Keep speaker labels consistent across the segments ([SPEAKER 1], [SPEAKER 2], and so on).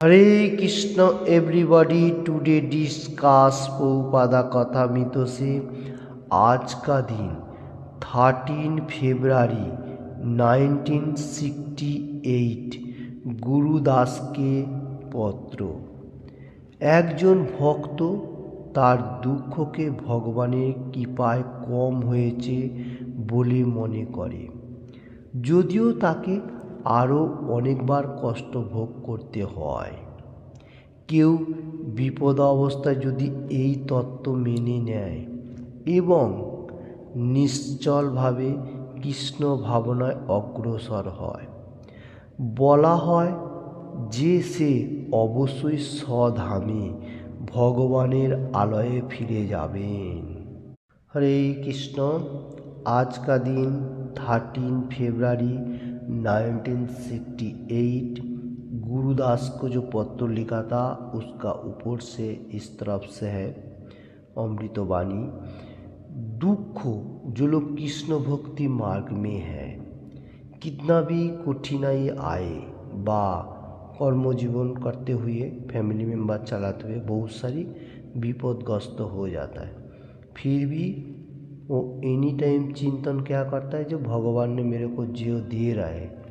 [SPEAKER 1] हरे Krishna everybody. Today discuss Prabhupada कथा मितो से आज का दिन 13 फरवरी 1968 गुरुदास के पत्र। একজন ভক্ত তার দুঃখকে ভগবানের কৃপায় কম হয়েছে বলে মনে করে, যদিও তাকে আরও অনেকবার কষ্ট ভোগ করতে হয়। কেউ বিপদাবস্থায় যদি এই তত্ত্ব মেনে নেয় এবং নিশ্চলভাবে কৃষ্ণ ভাবনায় অগ্রসর হয়, বলা হয় যে সে অবশ্যই স্বধামে ভগবানের আলয়ে ফিরে যাবেন। हरे कृष्ण। आज का दिन 13 फरवरी 1968 गुरुदास को जो पत्र लिखा था उसका ऊपर से इस तरफ से है अमृतवाणी। दुख जो लोग कृष्ण भक्ति मार्ग में है, कितना भी कठिनाई आए बा कर्मजीवन करते हुए, फैमिली मेम्बर चलाते हुए बहुत सारी विपदग्रस्त हो जाता है, फिर भी वो एनी टाइम चिंतन क्या करता है, जो भगवान ने मेरे को जो दे रहा है।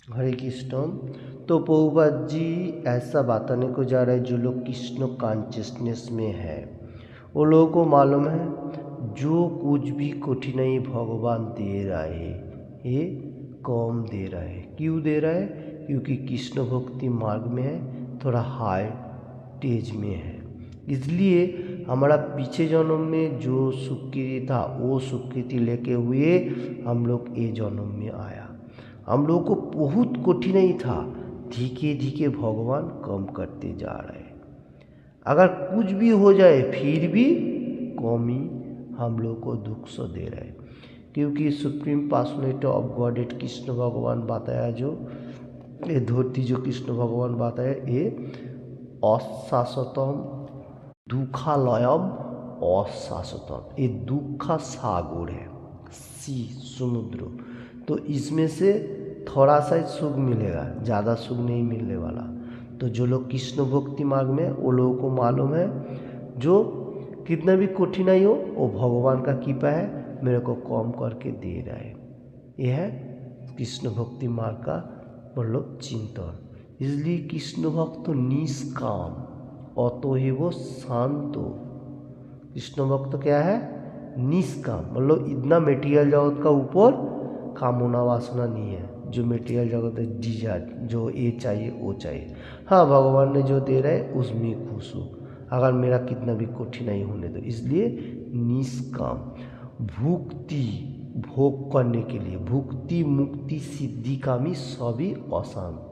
[SPEAKER 1] हरे कृष्ण। तो प्रभुपाद जी ऐसा बताने को जा रहा है, जो लोग कृष्ण कॉन्शियसनेस में है वो लोगों को मालूम है जो कुछ भी कठिनाई भगवान दे रहा है ये कम दे रहा है। क्यों दे रहा है? क्योंकि कृष्ण भक्ति मार्ग में है, थोड़ा हाई स्टेज में है। इसलिए हमारा पीछे जन्म में जो सुकृति था वो सुकृति लेके हुए हम लोग ये जन्म में आया। हम लोग को बहुत कठिनाई था, धीरे धीरे भगवान कम करते जा रहे हैं। अगर कुछ भी हो जाए फिर भी कमी हम लोग को दुख से दे रहे हैं, क्योंकि supreme personality of godhead Krishna भगवान बताया, जो ये धरती जो कृष्ण भगवान बताया, ये अशाश्वतम दुखालयम अशाश्वतम, ये दुखा सागर है, सी समुद्र। तो इसमें से थोड़ा सा सुख मिलेगा, ज़्यादा सुख नहीं मिलने वाला। तो जो लोग कृष्ण भक्ति मार्ग में, वो लोगों को मालूम है जो कितना भी कठिनाई हो वो भगवान का कृपा है, मेरे को कम करके दे रहा है। यह है कृष्ण भक्ति मार्ग का मतलब चिंतन। इसलिए कृष्ण भक्त निष्काम अतएव शांत। कृष्ण भक्त क्या है? निष्काम, मतलब इतना मेटीरियल जगत का ऊपर कामना वासना नहीं है। जो मेटीरियल जगत है डिजायर, जो ये चाहिए वो चाहिए। हाँ, भगवान ने जो दे रहा है उसमें खुश हो, अगर मेरा कितना भी कठिनाई होने दो। इसलिए निष्काम। भुक्ति भोग करने के लिए, भुक्ति मुक्ति सिद्धि कामी सभी अशांत।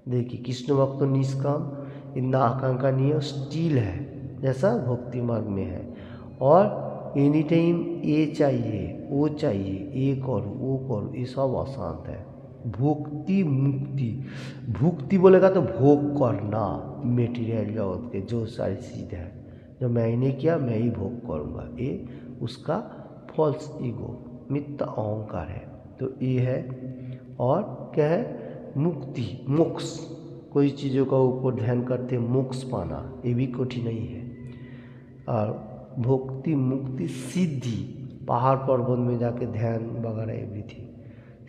[SPEAKER 1] देखिए कृष्ण भक्त निष्काम, इतना आकांक्षा नहीं है, स्टील है जैसा भक्ति मार्ग में है। और एनी टाइम ये चाहिए वो चाहिए, ये करो वो करो, ये सब अशांत है। भुक्ति मुक्ति, भुक्ति बोलेगा तो भोग करना, मेटीरियल जगत के जो सारी चीज़ है, जो मैंने किया मैं ही भोग करूँगा, ये उसका फॉल्स ईगो, मिथ्या अहंकार है। तो ये है। और क्या है? मुक्ति, मोक्ष, कोई चीज़ों का ऊपर ध्यान करते मोक्ष पाना, ये भी कठिनाई है। और भक्ति मुक्ति सिद्धि, पहाड़ पर्वत में जाके ध्यान वगैरह एवरीथिंग,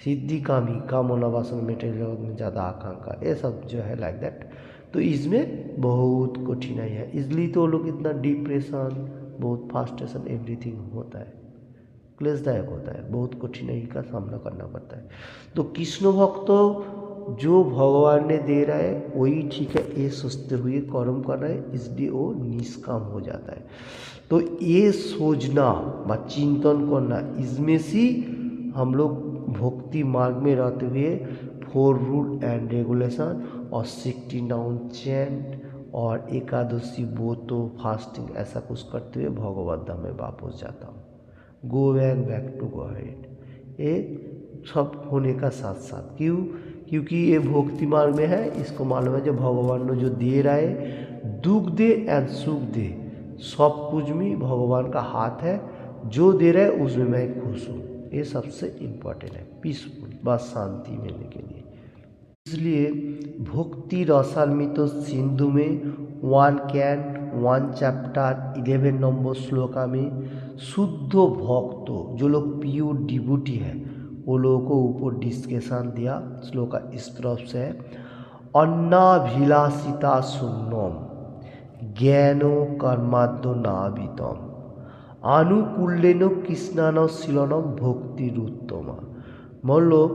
[SPEAKER 1] सिद्धि कामी, कामना वासना, मेटेरियल जगत में ज़्यादा आकांक्षा, ये सब जो है लाइक दैट। तो इसमें बहुत कठिनाई है, इसलिए तो लोग इतना डिप्रेशन, बहुत फ्रस्ट्रेशन एवरीथिंग होता है, क्लेशदायक होता है, बहुत कठिनाई का सामना करना पड़ता है। तो कृष्ण भक्त जो भगवान ने दे रहा है वही ठीक है, ये सोचते हुए कर्म कर रहा है, इसलिए वो निष्काम हो जाता है। तो ये सोचना व चिंतन करना, इसमें से हम लोग भक्ति मार्ग में रहते हुए 4 रूल एंड रेगुलेशन और 69 चैंट और एकादशी व्रत फास्टिंग ऐसा कुछ करते हुए भगवत धाम में वापस जाता हूँ। Go back to God. ये सब होने का साथ साथ क्योंकि ये भक्ति मार्ग में है, इसको मालूम है जो भगवान ने जो दे रहा है, दुख दे एंड सुख दे, सब कुछ में भगवान का हाथ है, जो दे रहा है उसमें मैं खुश हूँ। ये सबसे इम्पोर्टेंट है, पीसफुल, बस शांति मिलने के लिए। इसलिए भक्ति रसान्वित सिंधु में 1 कैंट 1 चैप्टर 11 नंबर श्लोका में शुद्ध भक्त जो लोग प्योर डिवोटी है वो लोगों को ऊपर डिस्कशन दिया। श्लोका इस तरफ से है, अन्नाभिलाषिता शून्यम ज्ञानो कर्माद्यो नावितम अनुकूल्येन कृष्णान शीलनम भक्तिरुत्तमा। मान लो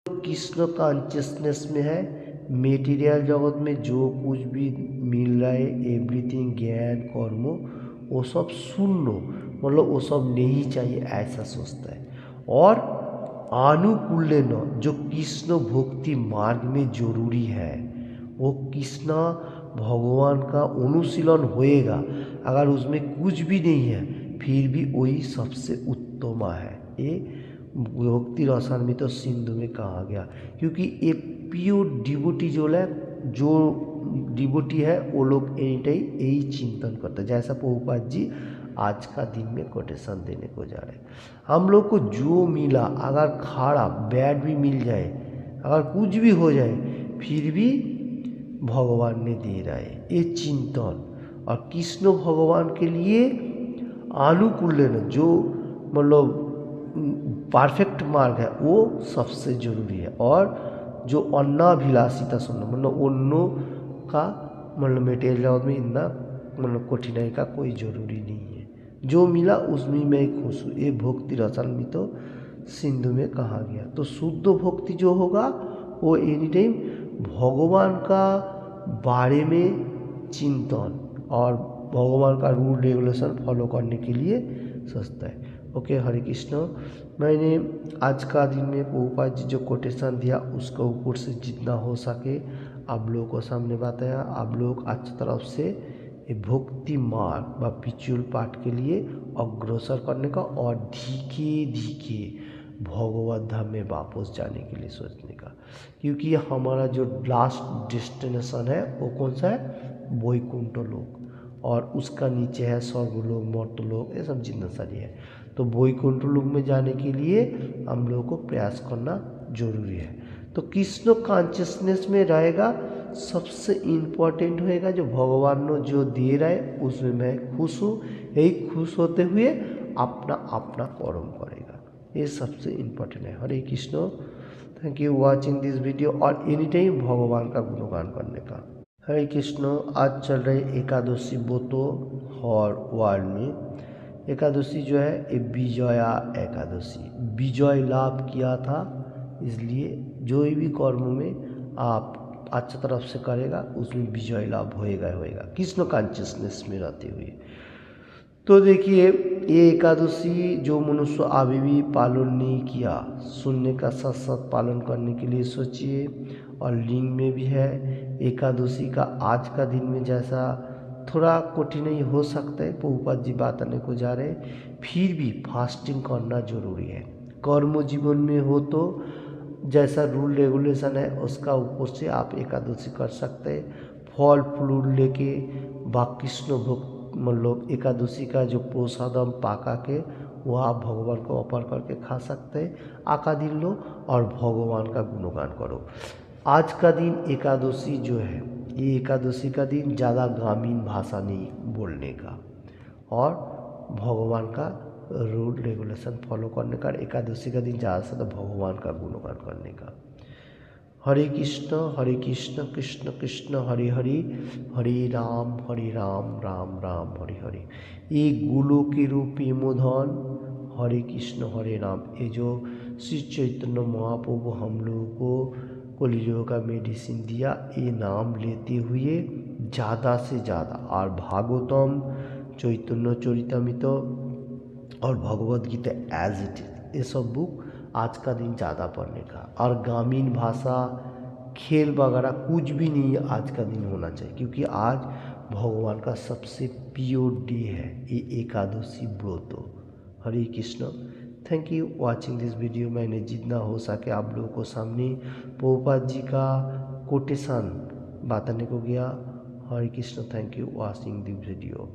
[SPEAKER 1] कृष्ण कॉन्शियसनेस में है, मेटीरियल जगत में जो कुछ भी मिल रहा है एवरीथिंग ज्ञान कर्म वो सब शून्य, मतलब वो सब नहीं चाहिए ऐसा सोचता है। और अनुकूल्येन जो कृष्ण भक्ति मार्ग में जरूरी है वो कृष्ण भगवान का अनुशीलन होएगा। अगर उसमें कुछ भी नहीं है फिर भी वही सबसे उत्तम है। ये भक्ति रसान्वित सिंधु में कहा गया, क्योंकि ये प्योर डिवोटी जो डिवोटी है वो लोग एनी टाइम यही चिंतन करते हैं। जैसा प्रभुपाद जी आज का दिन में कोटेशन देने को जा रहे हैं। हम लोग को जो मिला, अगर खराब बैड भी मिल जाए, अगर कुछ भी हो जाए फिर भी भगवान ने दे रहा है, ये चिंतन। और कृष्ण भगवान के लिए अनुकूल जो मतलब परफेक्ट मार्ग है वो सबसे जरूरी है। और जो अन्नाभिलाषिता सुनना मतलब अन्नों का मतलब मेटेरियल जगत में इतना मतलब कठिनाई का कोई जरूरी नहीं है, जो मिला उसमें मैं खुश हूँ। ये भक्ति रसान्वित तो सिंधु में कहा गया। तो शुद्ध भक्ति जो होगा वो एनी टाइम भगवान का बारे में चिंतन और भगवान का रूल रेगुलेशन फॉलो करने के लिए सोचता है। ओके, हरे कृष्ण। मैंने आज का दिन में प्रभुपाद जी जो कोटेशन दिया उसका ऊपर से जितना हो सके आप लोगों को सामने बताया। आप लोग अच्छी तरफ से ये भक्ति मार्ग व पिचुअल पाठ के लिए अग्रसर करने का और धीरे धीरे भगवत धाम में वापस जाने के लिए सोचने का, क्योंकि हमारा जो लास्ट डेस्टिनेशन है वो कौन सा है, वैकुंठ लोक, और उसका नीचे है स्वर्गलोक, मर्त्यलोक, ये सब जितना सारी है। तो वैकुंठ लोक में जाने के लिए हम लोगों को प्रयास करना जरूरी है। तो कृष्ण कॉन्शियसनेस में रहेगा, सबसे इम्पोर्टेंट होएगा जो भगवान ने जो दे रहा है उसमें मैं खुश हूँ, यही खुश होते हुए अपना अपना कर्म करेगा, ये सबसे इम्पोर्टेंट है। Hare Krishna. Thank you watching this video. और एनी टाइम भगवान का गुणगान करने का। हरे कृष्ण। आज चल रहे एकादशी व्रतों और वर्ल्ड में एकादशी जो है ये विजया एकादशी, विजय लाभ किया था, इसलिए जो भी कर्म में आप अच्छी तरफ से करेगा उसमें विजय लाभ होएगा होएगा कृष्ण कॉन्शियसनेस में रहते हुए। तो देखिए ये एकादशी जो मनुष्य अभी भी पालन नहीं किया, सुनने का साथ साथ पालन करने के लिए सोचिए। और लिंग में भी है एकादशी का आज का दिन में जैसा थोड़ा कठिनाई हो सकता है, प्रभुपाद जी बताने को जा रहे, फिर भी फास्टिंग करना जरूरी है। कर्म जीवन में हो तो जैसा रूल रेगुलेशन है उसका ऊपर से आप एकादशी कर सकते हैं। फल फूल लेके बा कृष्ण भक्त मतलब एकादशी का जो प्रसादम पाका के वो आप भगवान को अर्पण करके खा सकते हैं। आका दिन लो और भगवान का गुणगान करो। आज का दिन एकादशी जो है ये एकादशी का दिन ज़्यादा ग्रामीण भाषा नहीं बोलने का और भगवान का रूल रेगुलेशन फॉलो करने का। एकादशी का दिन ज़्यादा से ज़्यादा भगवान का गुणगान करने का। हरे कृष्ण कृष्ण कृष्ण हरे हरे, हरे राम राम राम हरे हरे। ये गुलो के रूपी मोधन हरे कृष्ण हरे राम, ये जो श्री चैतन्य महाप्रभु हम लोगों को कलियुग का मेडिसिन दिया, ये नाम लेते हुए ज़्यादा से ज़्यादा। और भागवतम, चैतन्य चरितामृत और Bhagavad Gita as it is, ये सब बुक आज का दिन ज़्यादा पढ़ने का। और ग्रामीण भाषा खेल वगैरह कुछ भी नहीं आज का दिन होना चाहिए, क्योंकि आज भगवान का सबसे प्योर डे है ये एकादशी व्रत। Hare Krishna. Thank you watching this video. मैंने जितना हो सके आप लोगों को सामने प्रभुपाद जी का कोटेशन बताने को गया। Hare Krishna. Thank you watching this video.